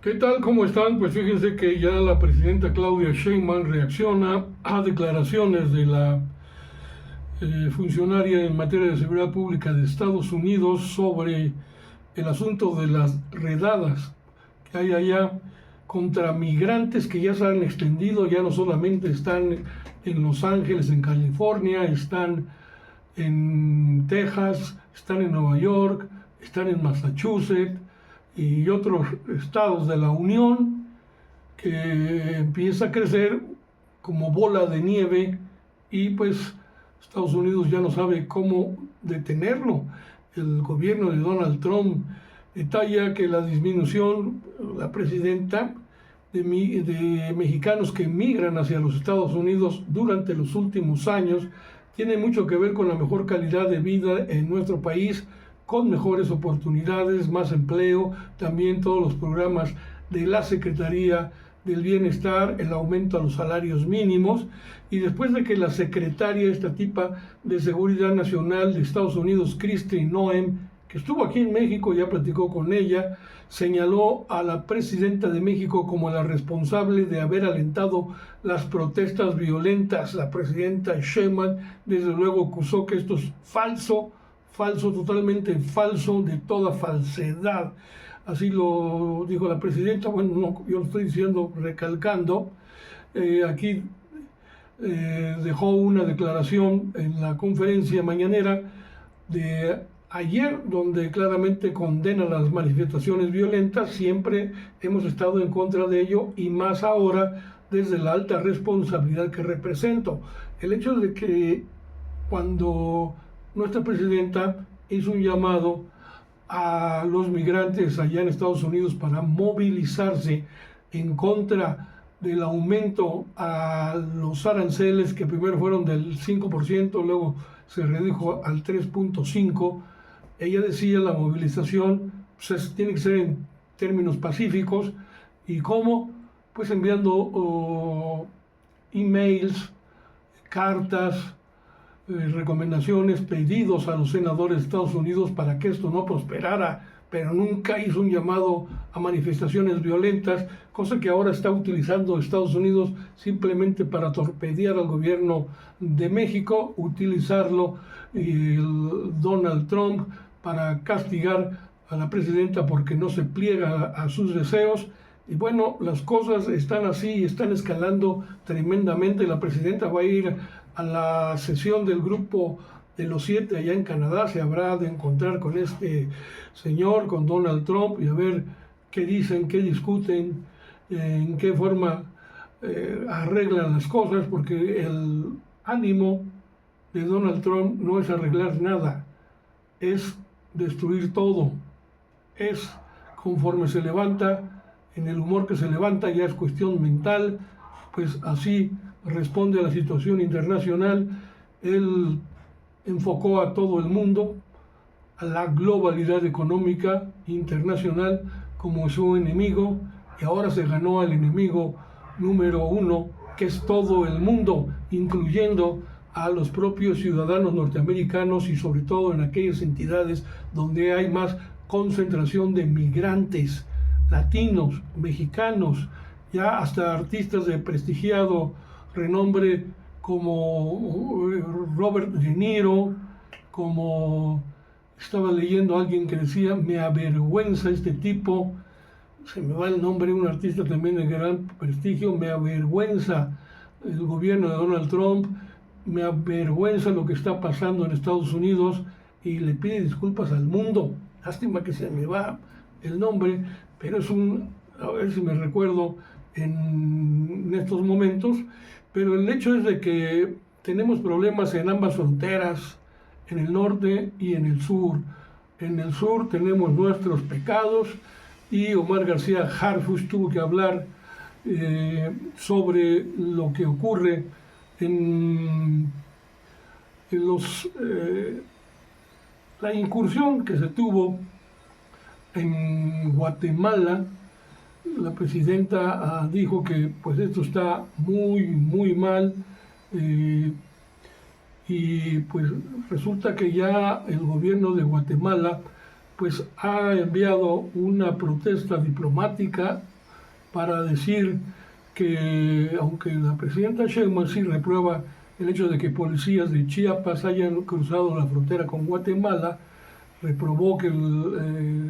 ¿Qué tal? ¿Cómo están? Pues fíjense que ya la presidenta Claudia Sheinbaum reacciona a declaraciones de la funcionaria en materia de seguridad pública de Estados Unidos sobre el asunto de las redadas que hay allá contra migrantes que ya se han extendido, ya no solamente están en Los Ángeles, en California, están en Texas, están en Nueva York, están en Massachusetts y otros estados de la Unión, que empieza a crecer como bola de nieve y pues Estados Unidos ya no sabe cómo detenerlo. El gobierno de Donald Trump detalla que la disminución, la presidenta, de mexicanos que migran hacia los Estados Unidos durante los últimos años tiene mucho que ver con la mejor calidad de vida en nuestro país, con mejores oportunidades, más empleo, también todos los programas de la Secretaría del Bienestar, el aumento a los salarios mínimos, y después de que la secretaria, esta tipa de Seguridad Nacional de Estados Unidos, Kristi Noem, que estuvo aquí en México, ya platicó con ella, señaló a la presidenta de México como la responsable de haber alentado las protestas violentas. La presidenta Sheinbaum desde luego acusó que esto es falso, totalmente falso, de toda falsedad. Así lo dijo la presidenta. Bueno, no, yo lo estoy diciendo, recalcando. Aquí dejó una declaración en la conferencia mañanera de ayer, donde claramente condena las manifestaciones violentas. Siempre hemos estado en contra de ello y más ahora desde la alta responsabilidad que represento. El hecho de que cuando nuestra presidenta hizo un llamado a los migrantes allá en Estados Unidos para movilizarse en contra del aumento a los aranceles, que primero fueron del 5%, luego se redujo al 3.5%. Ella decía la movilización pues, tiene que ser en términos pacíficos. ¿Y cómo? Pues enviando emails, cartas, recomendaciones, pedidos a los senadores de Estados Unidos para que esto no prosperara, pero nunca hizo un llamado a manifestaciones violentas, cosa que ahora está utilizando Estados Unidos simplemente para torpedear al gobierno de México, utilizarlo Donald Trump para castigar a la presidenta porque no se pliega a sus deseos. Y bueno, las cosas están así, están escalando tremendamente. La presidenta va a ir a la sesión del grupo de los 7 allá en Canadá. Se habrá de encontrar con este señor, con Donald Trump, y a ver qué dicen, qué discuten, en qué forma arreglan las cosas, porque el ánimo de Donald Trump no es arreglar nada, es destruir todo. Es conforme se levanta, en el humor que se levanta, ya es cuestión mental, pues así responde a la situación internacional. Él enfocó a todo el mundo, a la globalidad económica internacional como su enemigo, y ahora se ganó al enemigo número uno, que es todo el mundo, incluyendo a los propios ciudadanos norteamericanos y sobre todo en aquellas entidades donde hay más concentración de migrantes, latinos, mexicanos, ya hasta artistas de prestigiado renombre como Robert De Niro, como estaba leyendo a alguien que decía, me avergüenza este tipo, se me va el nombre, un artista también de gran prestigio, me avergüenza el gobierno de Donald Trump, me avergüenza lo que está pasando en Estados Unidos, y le pide disculpas al mundo. Lástima que se me va el nombre, pero es a ver si me recuerdo en estos momentos. Pero el hecho es de que tenemos problemas en ambas fronteras, en el norte y en el sur. En el sur tenemos nuestros pecados, y Omar García Harfuch tuvo que hablar sobre lo que ocurre en la incursión que se tuvo en Guatemala. La presidenta dijo que pues esto está muy mal, y pues resulta que ya el gobierno de Guatemala pues ha enviado una protesta diplomática para decir que, aunque la presidenta Sheinbaum sí reprueba el hecho de que policías de Chiapas hayan cruzado la frontera con Guatemala, reprobó que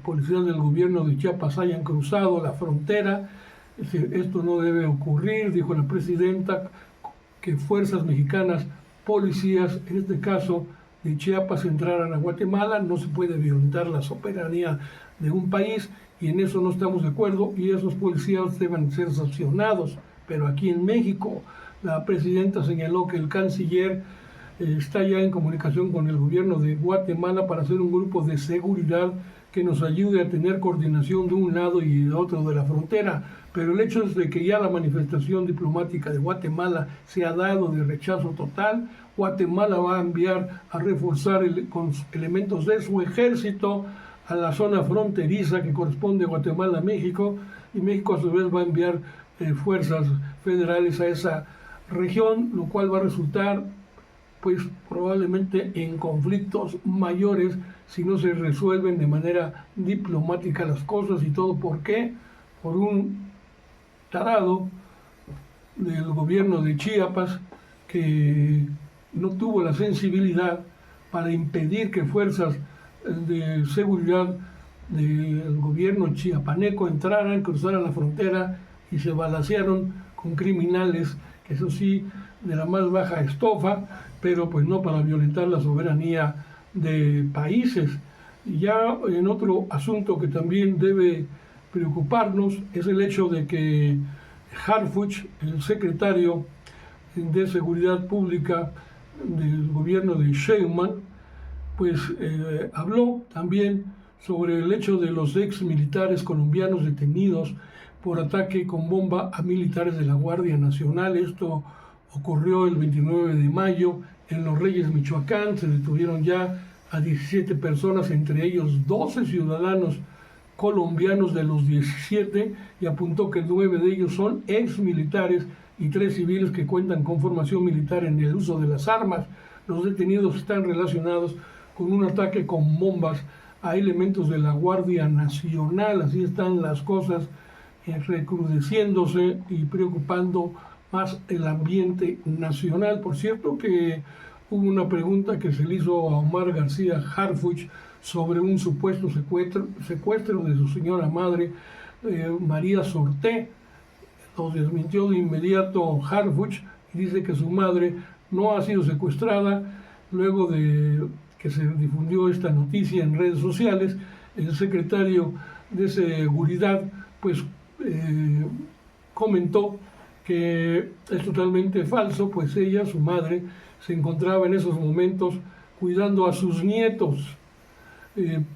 policías del gobierno de Chiapas hayan cruzado la frontera. Es decir, esto no debe ocurrir, dijo la presidenta, que fuerzas mexicanas, policías, en este caso de Chiapas, entraran a Guatemala. No se puede violentar la soberanía de un país y en eso no estamos de acuerdo y esos policías deben ser sancionados. Pero aquí en México, la presidenta señaló que el canciller está ya en comunicación con el gobierno de Guatemala para hacer un grupo de seguridad que nos ayude a tener coordinación de un lado y de otro de la frontera. Pero el hecho es de que ya la manifestación diplomática de Guatemala se ha dado de rechazo total. Guatemala va a enviar a reforzar con elementos de su ejército a la zona fronteriza que corresponde a Guatemala a México, y México a su vez va a enviar fuerzas federales a esa región, lo cual va a resultar pues probablemente en conflictos mayores si no se resuelven de manera diplomática las cosas. Y todo, ¿por qué? Por un tarado del gobierno de Chiapas que no tuvo la sensibilidad para impedir que fuerzas de seguridad del gobierno chiapaneco entraran, cruzaran la frontera y se balacearon con criminales, que eso sí, de la más baja estofa, pero pues no para violentar la soberanía de países. Y ya en otro asunto que también debe preocuparnos es el hecho de que Harfuch, el secretario de Seguridad Pública del gobierno de Sheinbaum, pues habló también sobre el hecho de los ex militares colombianos detenidos por ataque con bomba a militares de la Guardia Nacional. Esto ocurrió el 29 de mayo en Los Reyes, Michoacán. Se detuvieron ya a 17 personas, entre ellos 12 ciudadanos colombianos de los 17, y apuntó que 9 de ellos son ex militares y 3 civiles que cuentan con formación militar en el uso de las armas. Los detenidos están relacionados con un ataque con bombas a elementos de la Guardia Nacional. Así están las cosas, recrudeciéndose y preocupando más el ambiente nacional. Por cierto que hubo una pregunta que se le hizo a Omar García Harfuch sobre un supuesto secuestro de su señora madre, María Sorté. Lo desmintió de inmediato Harfuch y dice que su madre no ha sido secuestrada. Luego de que se difundió esta noticia en redes sociales, el secretario de Seguridad pues comentó que es totalmente falso, pues ella, su madre, se encontraba en esos momentos cuidando a sus nietos.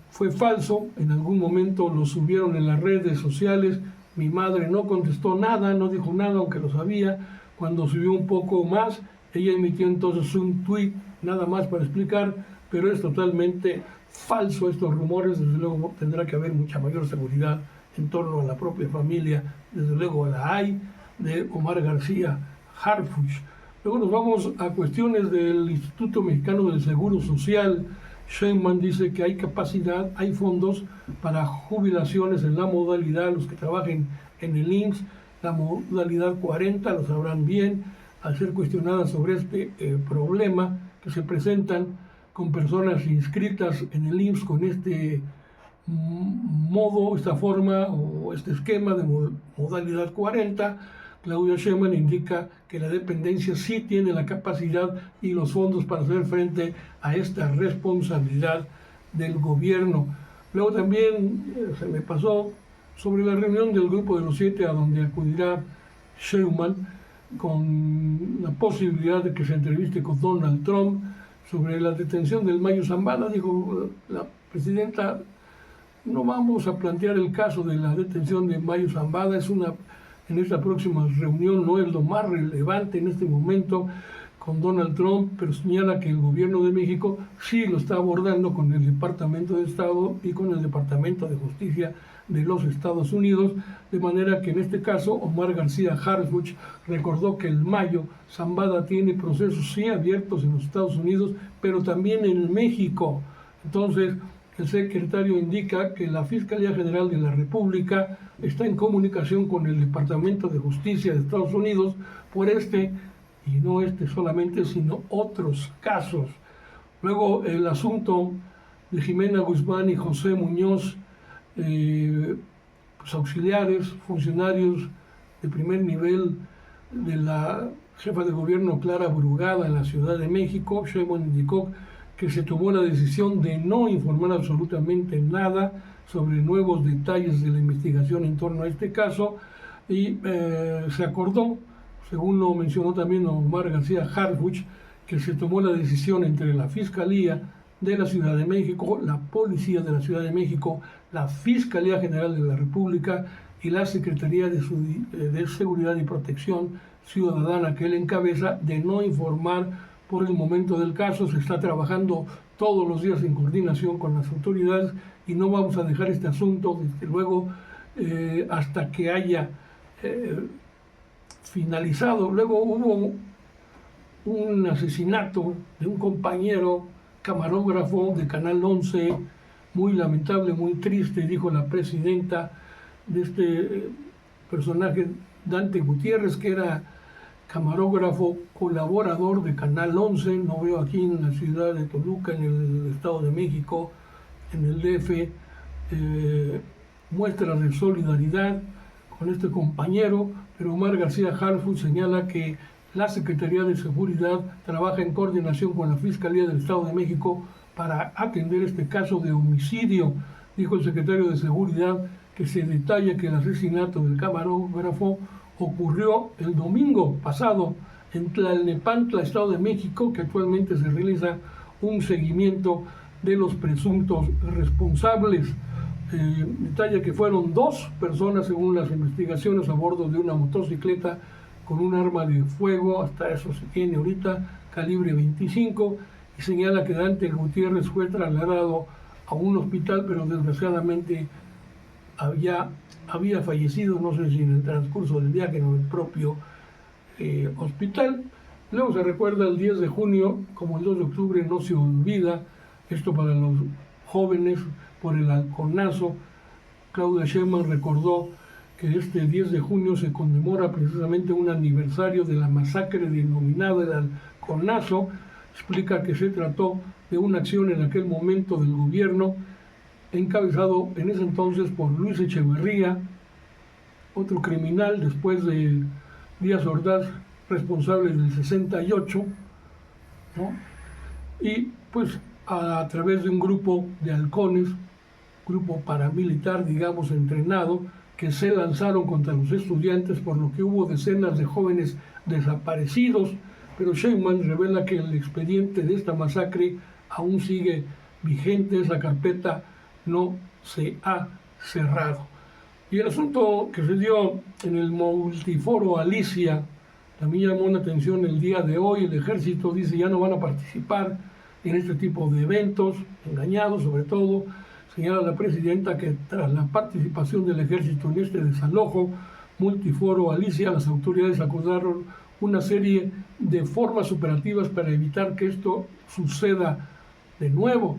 Fue falso, en algún momento lo subieron en las redes sociales, mi madre no contestó nada, no dijo nada, aunque lo sabía. Cuando subió un poco más, ella emitió entonces un tuit, nada más para explicar, pero es totalmente falso estos rumores. Desde luego tendrá que haber mucha mayor seguridad en torno a la propia familia, desde luego la hay, de Omar García Harfuch. Luego nos vamos a cuestiones del Instituto Mexicano del Seguro Social. Sheinbaum dice que hay capacidad, hay fondos para jubilaciones en la modalidad, los que trabajen en el IMSS, la modalidad 40, lo sabrán bien, al ser cuestionada sobre este problema que se presentan con personas inscritas en el IMSS con este modo, esta forma o este esquema de modalidad 40. Claudia Sheinbaum indica que la dependencia sí tiene la capacidad y los fondos para hacer frente a esta responsabilidad del gobierno. Luego también se me pasó sobre la reunión del Grupo de los 7 a donde acudirá Sheinbaum con la posibilidad de que se entreviste con Donald Trump sobre la detención del Mayo Zambada. Dijo la presidenta, no vamos a plantear el caso de la detención de Mayo Zambada, en esta próxima reunión no es lo más relevante en este momento con Donald Trump, pero señala que el gobierno de México sí lo está abordando con el Departamento de Estado y con el Departamento de Justicia de los Estados Unidos, de manera que en este caso Omar García Harfuch recordó que el Mayo Zambada tiene procesos sí abiertos en los Estados Unidos, pero también en México. Entonces el secretario indica que la Fiscalía General de la República está en comunicación con el Departamento de Justicia de Estados Unidos por este, y no este solamente, sino otros casos. Luego el asunto de Jimena Guzmán y José Muñoz, pues auxiliares, funcionarios de primer nivel de la jefa de gobierno Clara Brugada en la Ciudad de México. Sheinbaum indicó que se tomó la decisión de no informar absolutamente nada sobre nuevos detalles de la investigación en torno a este caso y se acordó, según lo mencionó también Omar García Harfuch, que se tomó la decisión entre la Fiscalía de la Ciudad de México, la Policía de la Ciudad de México, la Fiscalía General de la República y la Secretaría de Seguridad y Protección Ciudadana que él encabeza, de no informar por el momento del caso. Se está trabajando todos los días en coordinación con las autoridades y no vamos a dejar este asunto, desde luego, hasta que haya finalizado. Luego hubo un asesinato de un compañero camarógrafo de Canal 11, muy lamentable, muy triste, dijo la presidenta de este personaje, Dante Gutiérrez, que era camarógrafo colaborador de Canal 11, no veo aquí en la ciudad de Toluca, en el Estado de México, en el DF, muestras de solidaridad con este compañero, pero Omar García Harfuch señala que la Secretaría de Seguridad trabaja en coordinación con la Fiscalía del Estado de México para atender este caso de homicidio. Dijo el secretario de Seguridad que se detalla que el asesinato del camarógrafo ocurrió el domingo pasado en Tlalnepantla, Estado de México, que actualmente se realiza un seguimiento de los presuntos responsables. Detalla que fueron 2 personas, según las investigaciones, a bordo de una motocicleta con un arma de fuego, hasta eso se tiene ahorita, calibre 25, y señala que Dante Gutiérrez fue trasladado a un hospital, pero desgraciadamente había fallecido, no sé si en el transcurso del viaje o en el propio hospital. Luego se recuerda el 10 de junio, como el 2 de octubre no se olvida, esto para los jóvenes por el halconazo. Claudia Sheinbaum recordó que este 10 de junio se conmemora precisamente un aniversario de la masacre denominada el halconazo. Explica que se trató de una acción en aquel momento del gobierno encabezado en ese entonces por Luis Echeverría, otro criminal, después de Díaz Ordaz, responsable del 68, ¿no? Y pues a través de un grupo de halcones, grupo paramilitar, digamos, entrenado, que se lanzaron contra los estudiantes, por lo que hubo decenas de jóvenes desaparecidos, pero Sheinbaum revela que el expediente de esta masacre aún sigue vigente, esa carpeta no se ha cerrado. Y el asunto que se dio en el multiforo Alicia, también llamó la atención el día de hoy. El ejército dice ya no van a participar en este tipo de eventos, engañados sobre todo. Señala la presidenta que tras la participación del ejército en este desalojo multiforo Alicia, las autoridades acordaron una serie de formas operativas para evitar que esto suceda de nuevo.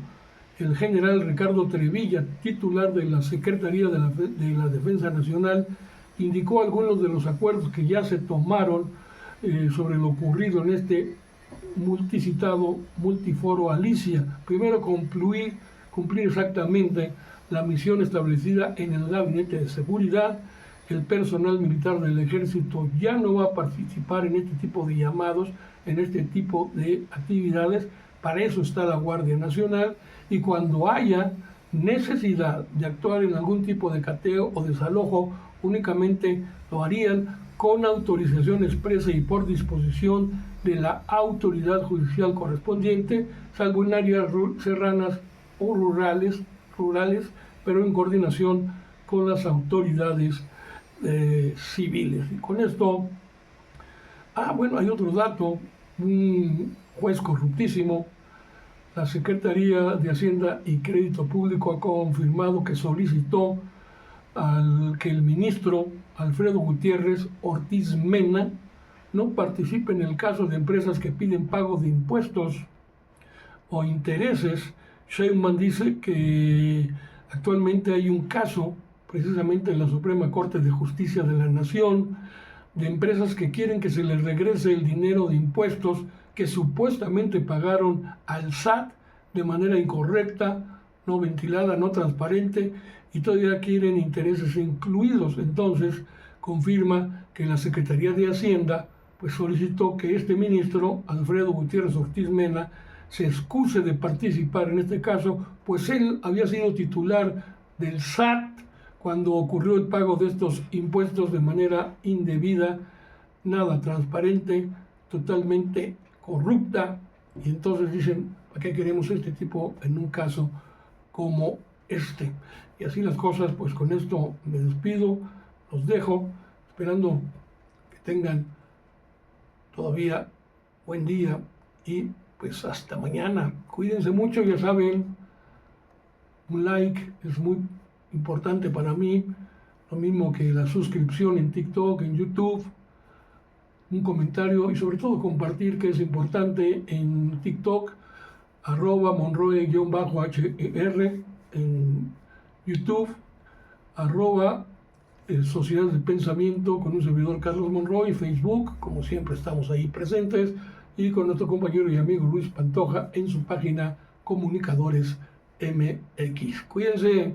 El general Ricardo Trevilla, titular de la Secretaría de la Defensa Nacional, indicó algunos de los acuerdos que ya se tomaron sobre lo ocurrido en este multicitado multiforo Alicia. Primero, cumplir exactamente la misión establecida en el Gabinete de Seguridad. El personal militar del ejército ya no va a participar en este tipo de llamados, en este tipo de actividades. Para eso está la Guardia Nacional, y cuando haya necesidad de actuar en algún tipo de cateo o desalojo, únicamente lo harían con autorización expresa y por disposición de la autoridad judicial correspondiente, salvo en áreas serranas o rurales, pero en coordinación con las autoridades civiles. Y con esto, bueno, hay otro dato. Un juez corruptísimo, la Secretaría de Hacienda y Crédito Público, ha confirmado que solicitó que el ministro Alfredo Gutiérrez Ortiz Mena no participe en el caso de empresas que piden pago de impuestos o intereses Sheinbaum dice que actualmente hay un caso, precisamente en la Suprema Corte de Justicia de la Nación, de empresas que quieren que se les regrese el dinero de impuestos que supuestamente pagaron al SAT de manera incorrecta, no ventilada, no transparente, y todavía quieren intereses incluidos. Entonces, confirma que la Secretaría de Hacienda pues solicitó que este ministro, Alfredo Gutiérrez Ortiz Mena, se excuse de participar en este caso, pues él había sido titular del SAT cuando ocurrió el pago de estos impuestos de manera indebida, nada transparente, totalmente corrupta, y entonces dicen, ¿para qué queremos este tipo en un caso como este? Y así las cosas, pues con esto me despido, los dejo, esperando que tengan todavía buen día y pues hasta mañana. Cuídense mucho, ya saben, un like es muy importante para mí, lo mismo que la suscripción en TikTok, en YouTube, un comentario y sobre todo compartir, que es importante en TikTok, @Monroe_HER, en YouTube, Sociedad de Pensamiento con un servidor Carlos Monroy, Facebook, como siempre estamos ahí presentes, y con nuestro compañero y amigo Luis Pantoja en su página Comunicadores MX. Cuídense.